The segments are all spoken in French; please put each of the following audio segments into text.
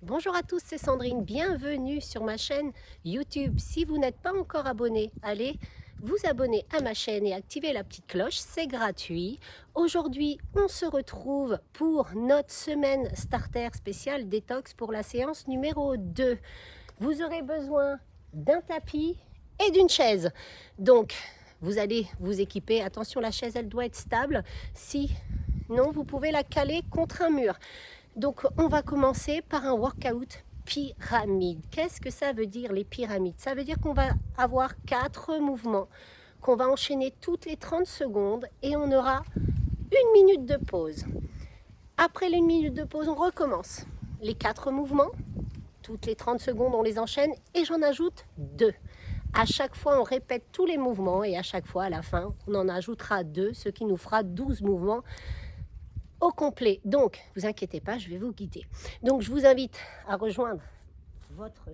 Bonjour à tous, c'est Sandrine, bienvenue sur ma chaîne YouTube. Si vous n'êtes pas encore abonné, allez vous abonner à ma chaîne et activer la petite cloche, c'est gratuit. Aujourd'hui, on se retrouve pour notre semaine starter spéciale détox pour la séance numéro 2. Vous aurez besoin d'un tapis et d'une chaise. Donc, vous allez vous équiper. Attention, la chaise, elle doit être stable. Sinon, vous pouvez la caler contre un mur. Donc, on va commencer par un workout pyramide. Qu'est-ce que ça veut dire, les pyramides? Ça veut dire qu'on va avoir 4 mouvements qu'on va enchaîner toutes les 30 secondes et on aura une minute de pause. Après les minutes de pause, on recommence les 4 mouvements. Toutes les 30 secondes, on les enchaîne et j'en ajoute 2. À chaque fois, on répète tous les mouvements et à chaque fois, à la fin, on en ajoutera 2, ce qui nous fera 12 mouvements au complet. Donc, vous inquiétez pas, je vais vous guider. Donc, je vous invite à rejoindre votre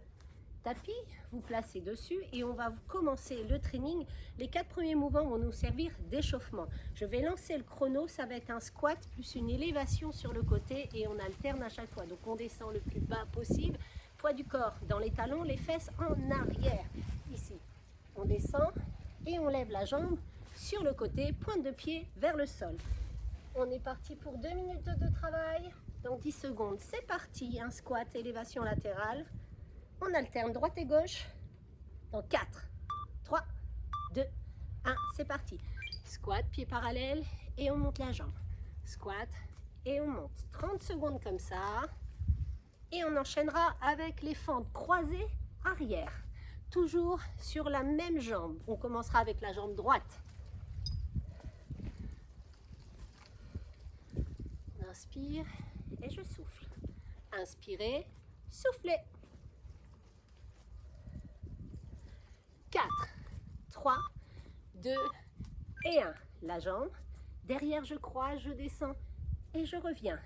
tapis, vous placez dessus et on va commencer le training. Les 4 premiers mouvements vont nous servir d'échauffement. Je vais lancer le chrono, ça va être un squat plus une élévation sur le côté et on alterne à chaque fois. Donc, on descend le plus bas possible, poids du corps dans les talons, les fesses en arrière. Ici, on descend et on lève la jambe sur le côté, pointe de pied vers le sol. On est parti pour 2 minutes de travail. Dans 10 secondes, c'est parti. Un squat, élévation latérale. On alterne droite et gauche. Dans 4, 3, 2, 1, c'est parti. Squat, pied parallèle et on monte la jambe. Squat et on monte. 30 secondes comme ça. Et on enchaînera avec les fentes croisées arrière. Toujours sur la même jambe. On commencera avec la jambe droite. Inspire et je souffle. Inspirez, soufflez. 4, 3, 2 et 1. La jambe. Derrière, je croise, je descends et je reviens.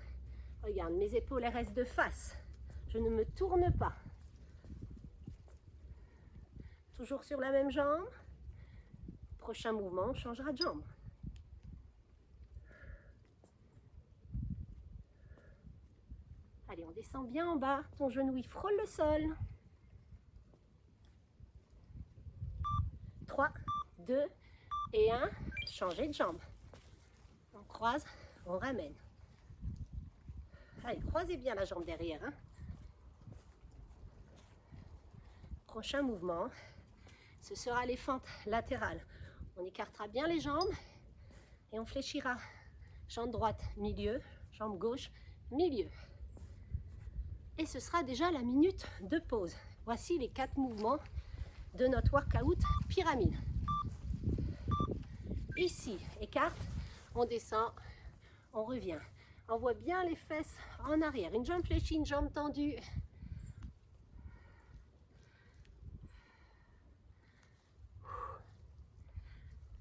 Regarde, mes épaules elles restent de face. Je ne me tourne pas. Toujours sur la même jambe. Prochain mouvement, on changera de jambe. Allez, on descend bien en bas. Ton genou, il frôle le sol. 3, 2 et 1. Changez de jambe. On croise, on ramène. Allez, croisez bien la jambe derrière. Hein. Prochain mouvement, ce sera les fentes latérales. On écartera bien les jambes et on fléchira. Jambe droite, milieu. Jambe gauche, milieu. Et ce sera déjà la minute de pause. Voici les 4 mouvements de notre workout pyramide. Ici, écarte, on descend, on revient. Envoie bien les fesses en arrière. Une jambe fléchie, une jambe tendue.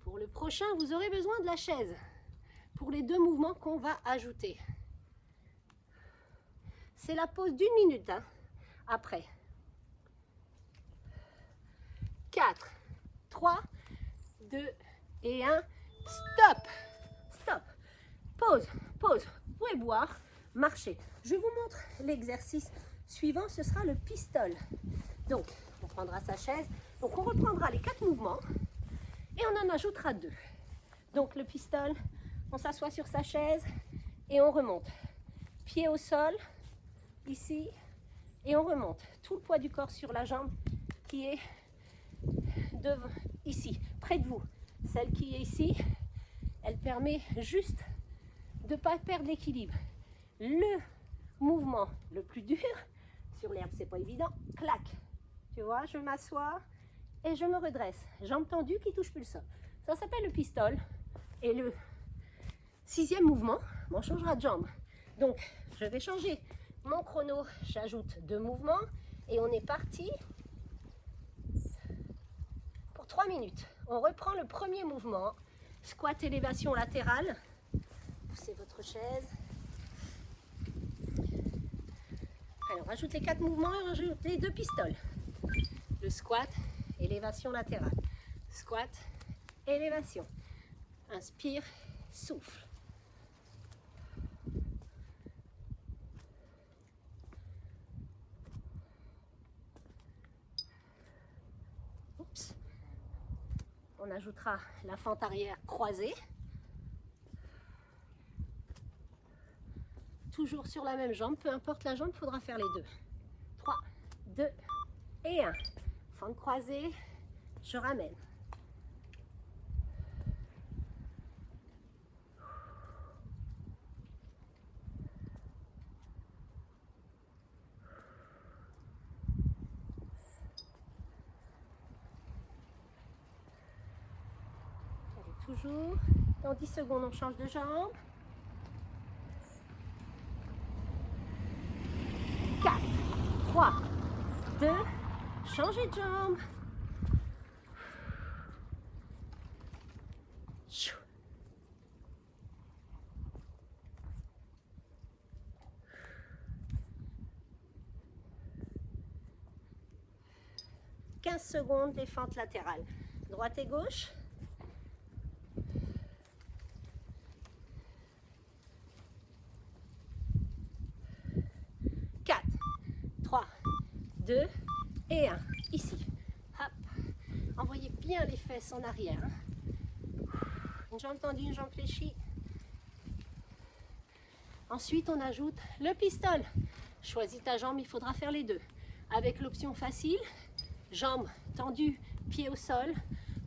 Pour le prochain, vous aurez besoin de la chaise pour les 2 mouvements qu'on va ajouter. C'est la pause d'1 minute. Hein, après. 4, 3, 2 et 1. Stop. Stop. Pause. Pause. Vous pouvez boire, marcher. Je vous montre l'exercice suivant. Ce sera le pistol. Donc, on prendra sa chaise. Donc, on reprendra les 4 mouvements et on en ajoutera 2. Donc, le pistol, on s'assoit sur sa chaise et on remonte. Pied au sol, ici, et on remonte. Tout le poids du corps sur la jambe qui est ici, près de vous. Celle qui est ici, elle permet juste de ne pas perdre l'équilibre. Le mouvement le plus dur, sur l'herbe, c'est pas évident, clac. Tu vois, je m'assois et je me redresse. Jambes tendues qui touchent plus le sol. Ça s'appelle le pistol. Et le 6e mouvement, on changera de jambe. Donc, je vais changer mon chrono. J'ajoute 2 mouvements et on est parti. 3 minutes. On reprend le premier mouvement. Squat, élévation latérale. Poussez votre chaise. Alors, rajoute les 4 mouvements et rajoute les 2 pistoles. Le squat, élévation latérale. Squat, élévation. Inspire, souffle. On ajoutera la fente arrière croisée. Toujours sur la même jambe, peu importe la jambe, il faudra faire les deux. 3, 2 et 1. Fente croisée, je ramène. Allez, toujours. Dans 10 secondes, on change de jambe. 4, 3, 2, changez de jambe. Chou. 15 secondes, des fentes latérales. Droite et gauche. 4, 3, 2 et 1. Ici. Hop. Envoyez bien les fesses en arrière. Une jambe tendue, une jambe fléchie. Ensuite, on ajoute le pistol. Choisis ta jambe, il faudra faire les deux. Avec l'option facile, jambe tendue, pied au sol,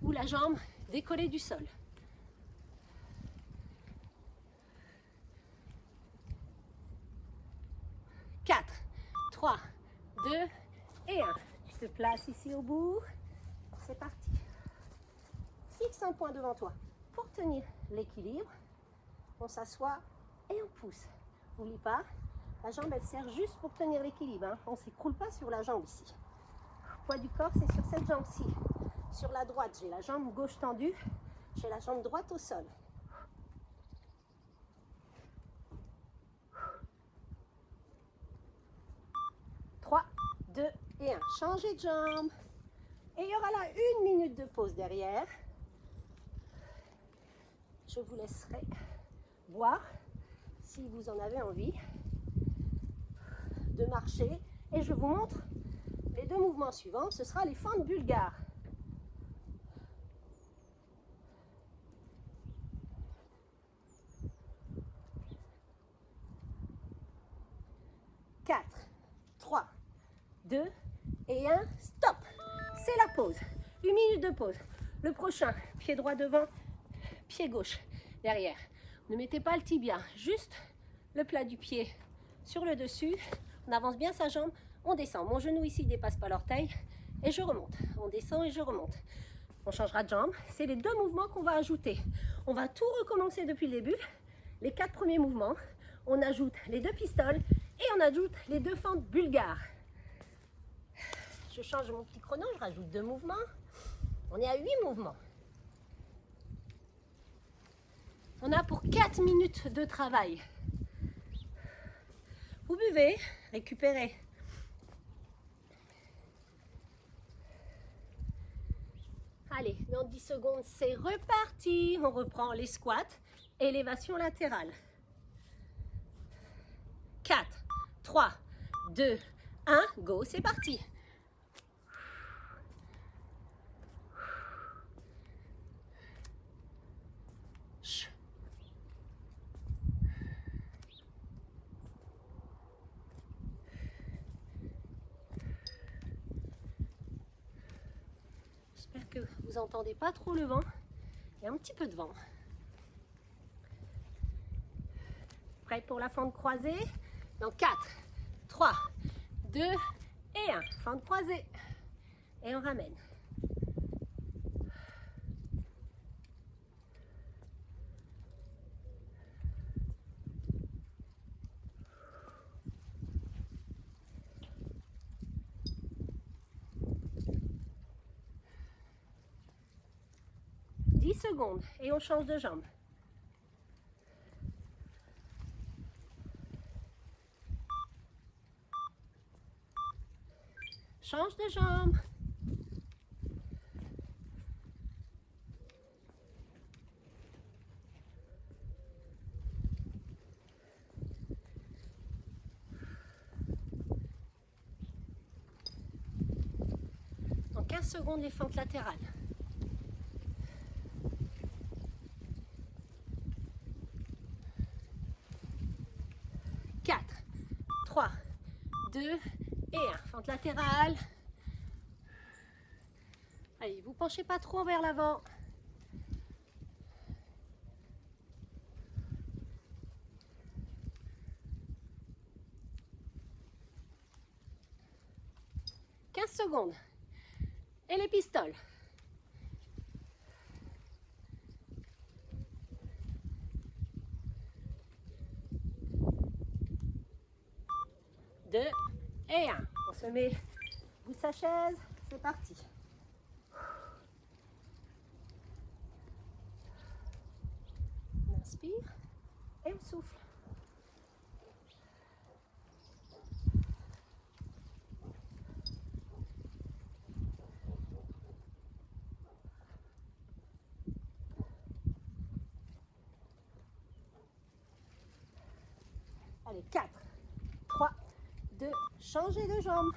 ou la jambe décollée du sol. « 4, 3, 2 et 1. Tu te places ici au bout. C'est parti. Fixe un point devant toi pour tenir l'équilibre. On s'assoit et on pousse. N'oublie pas, la jambe elle sert juste pour tenir l'équilibre. Hein. On ne s'écroule pas sur la jambe ici. Le poids du corps c'est sur cette jambe-ci. Sur la droite, j'ai la jambe gauche tendue. J'ai la jambe droite au sol. « 3, 2 et 1. Changez de jambe. Et il y aura là 1 minute de pause derrière. Je vous laisserai boire si vous en avez envie de marcher. Et je vous montre les deux mouvements suivants. Ce sera les fentes bulgares. « 4, 3, 2 et 1. Stop. C'est la pause. 1 minute de pause. Le prochain, pied droit devant, pied gauche derrière. Ne mettez pas le tibia, juste le plat du pied sur le dessus. On avance bien sa jambe, on descend. Mon genou ici ne dépasse pas l'orteil et je remonte. On descend et je remonte. On changera de jambe. C'est les deux mouvements qu'on va ajouter. On va tout recommencer depuis le début. Les 4 premiers mouvements. On ajoute les 2 pistoles et on ajoute les 2 fentes bulgares. Je change mon petit chrono, je rajoute 2 mouvements. On est à 8 mouvements. On a pour 4 minutes de travail. Vous buvez, récupérez. Allez, dans 10 secondes, c'est reparti. On reprend les squats, élévation latérale. 4, 3, 2, 1, go, c'est parti. J'espère que vous n'entendez pas trop le vent. Il y a un petit peu de vent. Prêt pour la fente croisée? Dans 4, 3, 2 et 1. Fente croisée. Et on ramène. Secondes et on change de jambe. Change de jambe. En 15 secondes, les fentes latérales. 2 et 1. Fente latérale. Allez, vous penchez pas trop vers l'avant. Secondes. Et les pistoles. Deux et un. On se met au bout de sa chaise. C'est parti. On inspire et on souffle. Allez, 4, 3, 2, changez de jambe.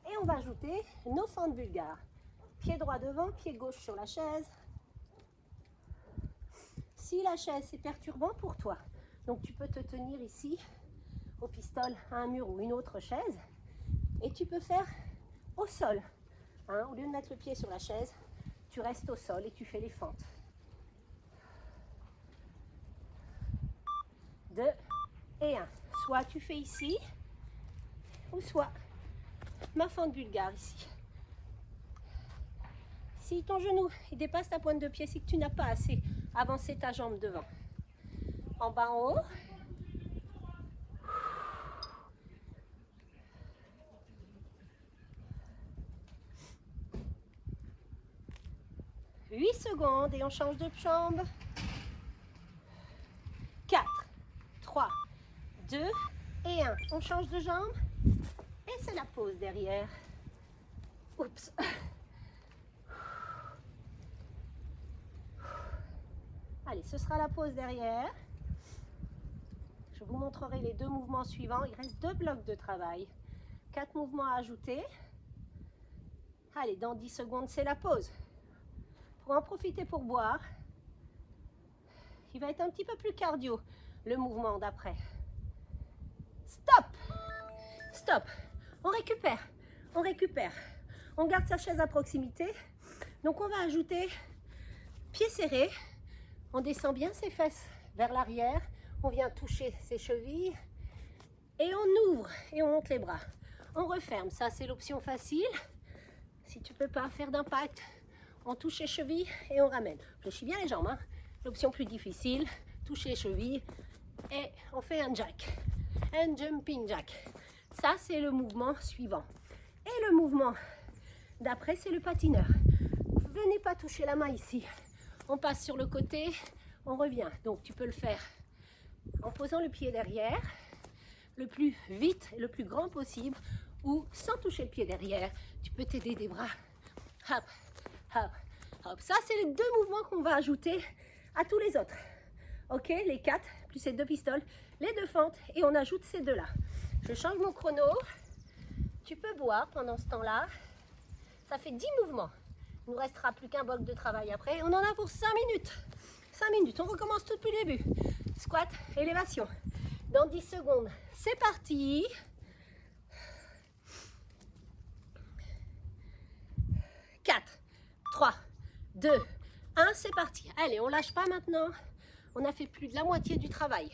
Et on va ajouter nos fentes bulgares. Pied droit devant, pied gauche sur la chaise. Si la chaise c'est perturbant pour toi, donc tu peux te tenir ici au pistol à un mur ou une autre chaise et tu peux faire au sol. Hein, au lieu de mettre le pied sur la chaise, tu restes au sol et tu fais les fentes. 2 et 1. Soit tu fais ici, ou soit ma fente bulgare ici. Si ton genou il dépasse ta pointe de pied, c'est que tu n'as pas assez avancé ta jambe devant. En bas, en haut. « 8 secondes et on change de jambe. 4, 3, 2 et 1. On change de jambe et c'est la pause derrière. Oups. Allez, ce sera la pause derrière. Je vous montrerai les 2 mouvements suivants. Il reste 2 blocs de travail. 4 mouvements à ajouter. Allez, dans 10 secondes, c'est la pause. Pour en profiter pour boire. Il va être un petit peu plus cardio, le mouvement d'après. Stop! Stop! On récupère. On récupère. On garde sa chaise à proximité. Donc on va ajouter pied serré. On descend bien ses fesses vers l'arrière. On vient toucher ses chevilles. Et on ouvre et on monte les bras. On referme. Ça, c'est l'option facile. Si tu ne peux pas faire d'impact, on touche les chevilles et on ramène. Fléchis bien les jambes. Hein. L'option plus difficile, toucher les chevilles et on fait un jack. Un jumping jack. Ça, c'est le mouvement suivant. Et le mouvement d'après, c'est le patineur. Venez pas toucher la main ici. On passe sur le côté, on revient. Donc, tu peux le faire en posant le pied derrière, le plus vite et le plus grand possible, ou sans toucher le pied derrière. Tu peux t'aider des bras. Hop, hop, hop. Ça, c'est les 2 mouvements qu'on va ajouter à tous les autres. Ok, les 4, plus ces 2 pistoles, les 2 fentes, et on ajoute ces 2-là. Je change mon chrono. Tu peux boire pendant ce temps-là. Ça fait 10 mouvements. Il ne nous restera plus qu'un bloc de travail après. On en a pour 5 minutes. 5 minutes. On recommence tout depuis le début. Squat, élévation. Dans 10 secondes, c'est parti. « 4, 3, 2, 1, c'est parti. Allez, on lâche pas maintenant. On a fait plus de la moitié du travail.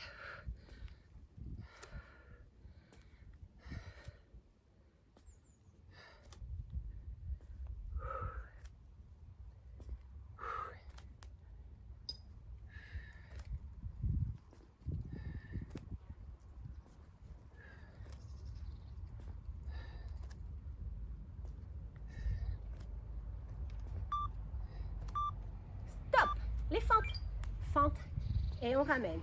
Les fentes. Fente et on ramène.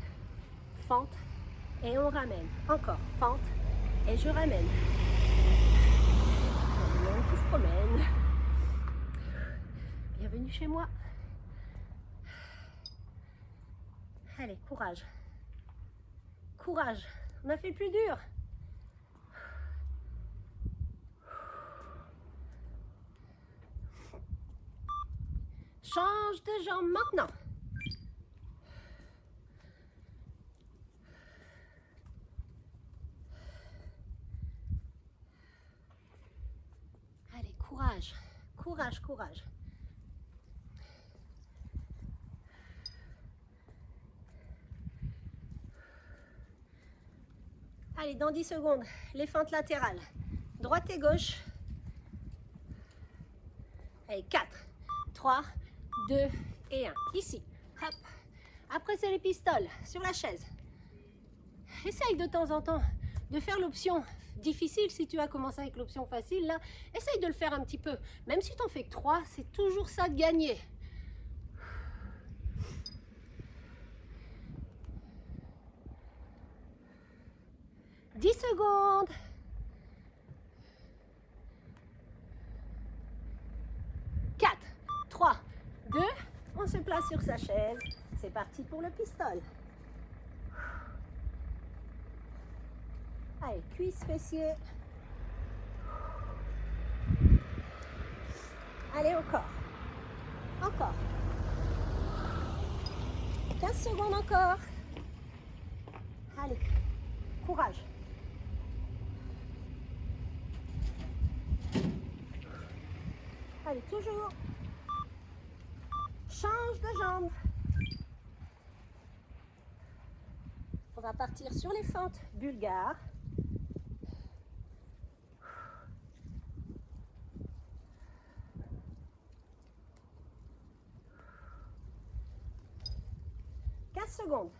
Fente et on ramène. Encore. Fente et je ramène. Le lion qui se promène. Bienvenue chez moi. Allez, courage. Courage. On a fait le plus dur. Change de jambe maintenant. courage, courage, courage. Allez, dans 10 secondes, les fentes latérales, droite et gauche. Allez, 4, 3, 2 et 1. Ici, hop. Après, c'est les pistoles sur la chaise. Essaye de temps en temps de faire l'option difficile. Si tu as commencé avec l'option facile, là, essaye de le faire un petit peu. Même si tu n'en fais que 3, c'est toujours ça de gagner. « 10 secondes. 4, 3, 2, on se place sur sa chaise. C'est parti pour le pistol. Allez, cuisses, fessiers. Allez, au corps. Encore. 15 secondes encore. Allez, courage. Allez, toujours. Change de jambe. On va partir sur les fentes bulgares. Secondes.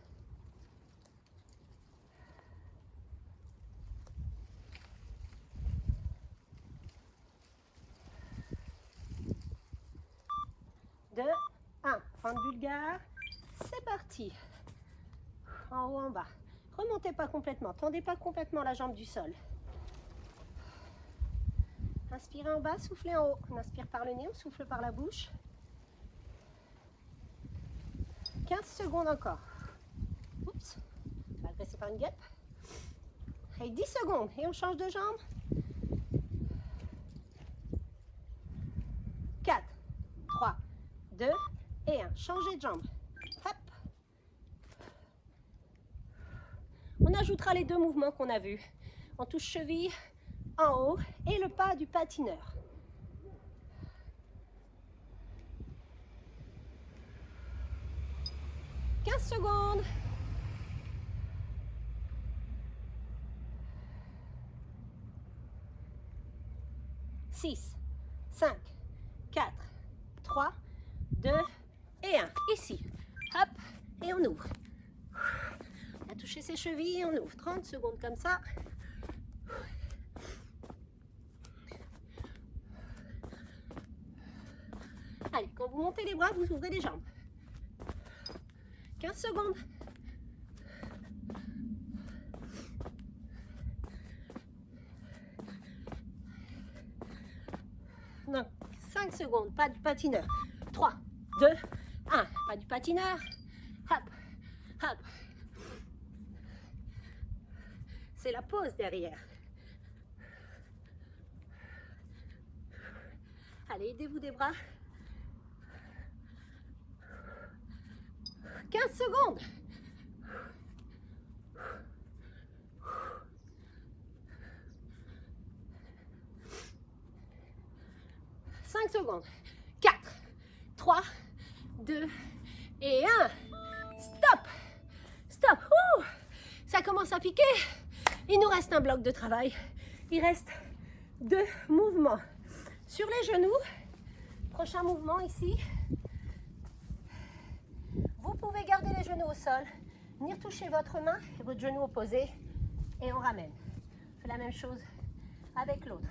Deux, un. Fente bulgare. C'est parti. En haut, en bas. Remontez pas complètement. Tendez pas complètement la jambe du sol. Inspirez en bas, soufflez en haut. On inspire par le nez, on souffle par la bouche. 15 secondes encore. Oups, on va agresser par une guêpe. Allez, 10 secondes et on change de jambe. 4, 3, 2 et 1. Changez de jambe. Hop. On ajoutera les deux mouvements qu'on a vus. On touche cheville en haut et le pas du patineur. 15 secondes. 6, 5, 4, 3, 2 et 1. Ici, hop, et on ouvre. On a touché ses chevilles et on ouvre. 30 secondes comme ça. Allez, quand vous montez les bras, vous ouvrez les jambes. 15 secondes. Non, 5 secondes, pas du patineur. 3, 2, 1. Pas du patineur. Hop, hop. C'est la pause derrière. Allez, aidez-vous des bras. 15 secondes. Cinq secondes. 4, 3, 2 et 1. Stop. Stop. Ouh, ça commence à piquer. Il nous reste un bloc de travail. Il reste 2 mouvements. Sur les genoux, prochain mouvement ici. Vous pouvez garder les genoux au sol, venir toucher votre main et votre genou opposé et on ramène. On fait la même chose avec l'autre.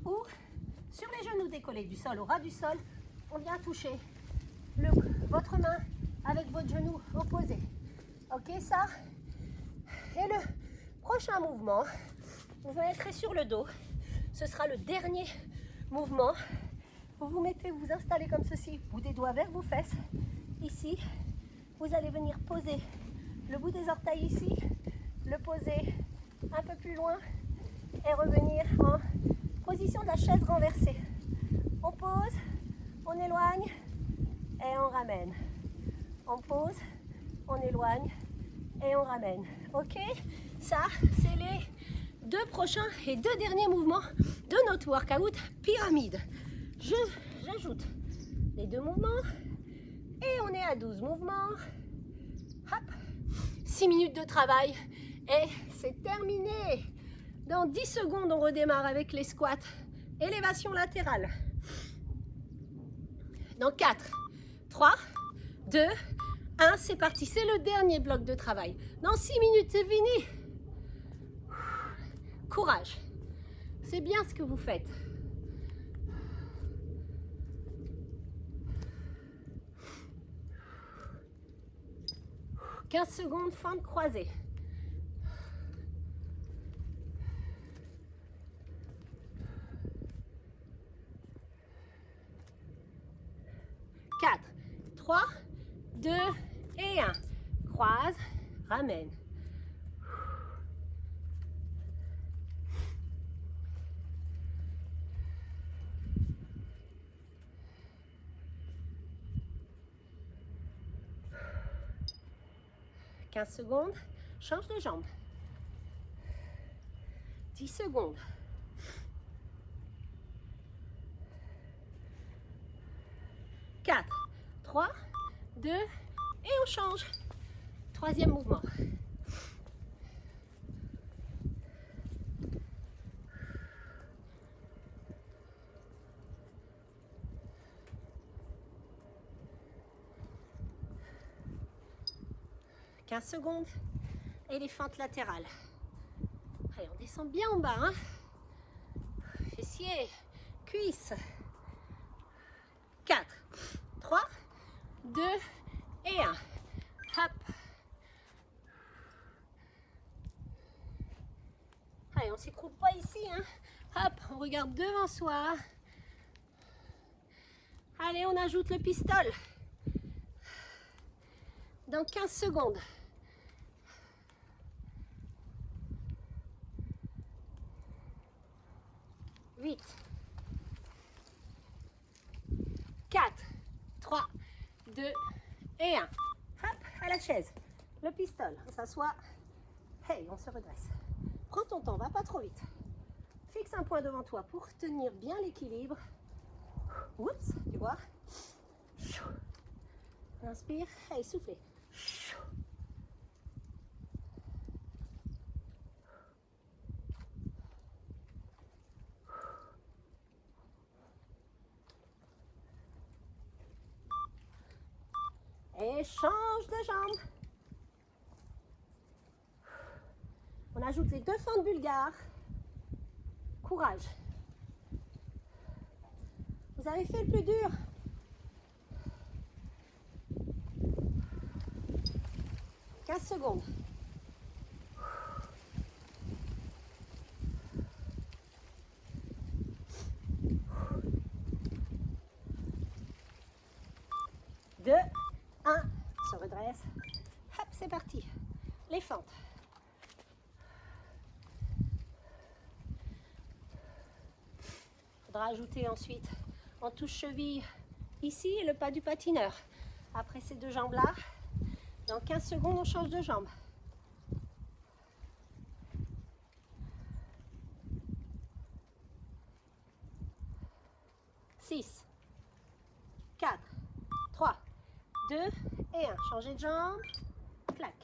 Ou sur les genoux décollés du sol, au ras du sol, on vient toucher votre main avec votre genou opposé. Ok, ça? Et le prochain mouvement, vous vous mettrez sur le dos. Ce sera le dernier mouvement. Vous vous mettez, vous installez comme ceci, bout des doigts vers vos fesses. Ici, vous allez venir poser le bout des orteils ici, le poser un peu plus loin et revenir en position de la chaise renversée. On pose, on éloigne et on ramène. On pose, on éloigne et on ramène. Ok? Ça, c'est les deux prochains et deux derniers mouvements de notre workout pyramide. J'ajoute les deux mouvements et on est à 12 mouvements. Hop, 6 minutes de travail et c'est terminé. Dans 10 secondes, on redémarre avec les squats, élévation latérale. Dans 4, 3, 2, 1, c'est parti. C'est le dernier bloc de travail. Dans 6 minutes, c'est fini. Courage. C'est bien ce que vous faites. « 15 secondes, fente croisée. 4, 3, 2 et 1. Croise, ramène. « 15 secondes, change de jambe. 10 secondes. 4, 3, 2 et on change. Troisième mouvement. « 15 secondes et les fentes latérales. Allez, on descend bien en bas. Hein. Fessiers, cuisses. 4, 3, 2 et 1. Hop. Allez, on ne s'écroule pas ici. Hein. Hop, on regarde devant soi. Allez, on ajoute le pistol. Dans 15 secondes. 8, 4, 3, 2 et 1. Hop, à la chaise. Le pistol, on s'assoit. Hey, on se redresse. Prends ton temps, va pas trop vite. Fixe un point devant toi pour tenir bien l'équilibre. Oups, tu vois. Inspire, hey, soufflez. Et change de jambe. On ajoute les deux fentes bulgares. Courage. Vous avez fait le plus dur. « 15 secondes. Deux, un, on se redresse. Hop, c'est parti. Les fentes. Il faudra ajouter ensuite en touche cheville ici et le pas du patineur. Après ces deux jambes-là, dans 15 secondes, on change de jambe. « 6, 4, 3, 2 et 1. Changez de jambe. Clac. «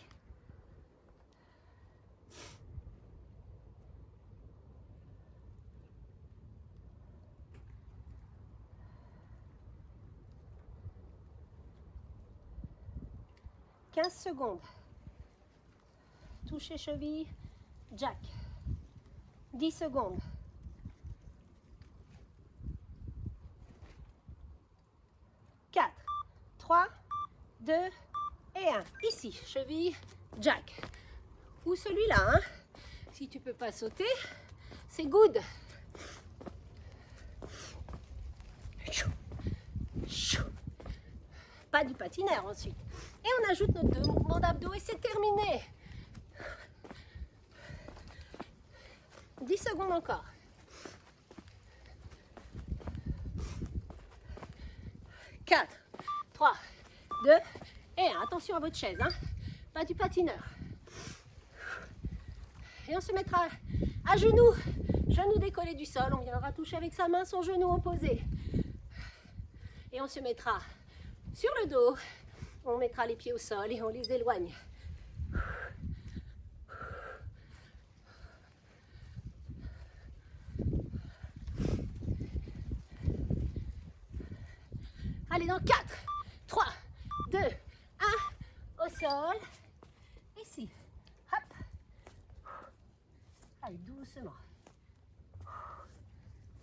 15 secondes. Toucher cheville. Jack. 10 secondes. 4, 3, 2 et 1. Ici, cheville, jack. Ou celui-là, hein. Si tu peux pas sauter, c'est good. Pas du patineur ensuite. Et on ajoute nos deux mouvements d'abdos et c'est terminé. 10 secondes encore. 4, 3, 2 et 1. Attention à votre chaise, hein. Pas du patineur. Et on se mettra À genoux, genou décollé du sol. On viendra toucher avec sa main son genou opposé. Et on se mettra sur le dos. On mettra les pieds au sol et on les éloigne. Allez, dans 4, 3, 2, 1, au sol. Ici, hop. Allez, doucement.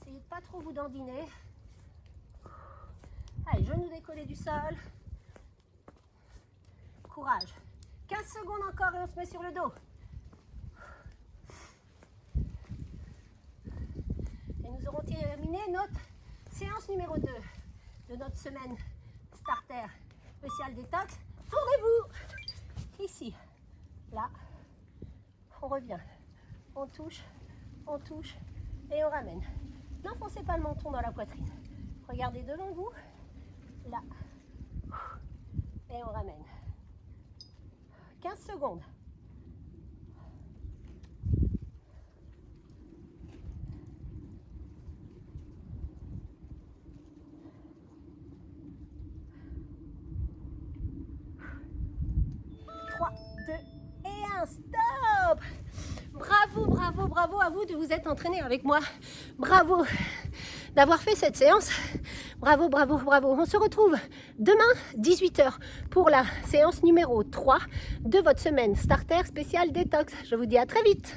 Essayez de pas trop vous dandiner. Allez, genoux décollés du sol. Courage. 15 secondes encore et on se met sur le dos. Et nous aurons terminé notre séance numéro 2 de notre semaine starter spécial détox. Tournez-vous ici, là, on revient, on touche et on ramène. N'enfoncez pas le menton dans la poitrine. Regardez devant vous, là, et on ramène. 15 secondes. Stop! Bravo, bravo, bravo à vous de vous être entraîné avec moi. Bravo d'avoir fait cette séance. Bravo, bravo, bravo. On se retrouve demain 18 h pour la séance numéro 3 de votre semaine starter spéciale détox. Je vous dis à très vite.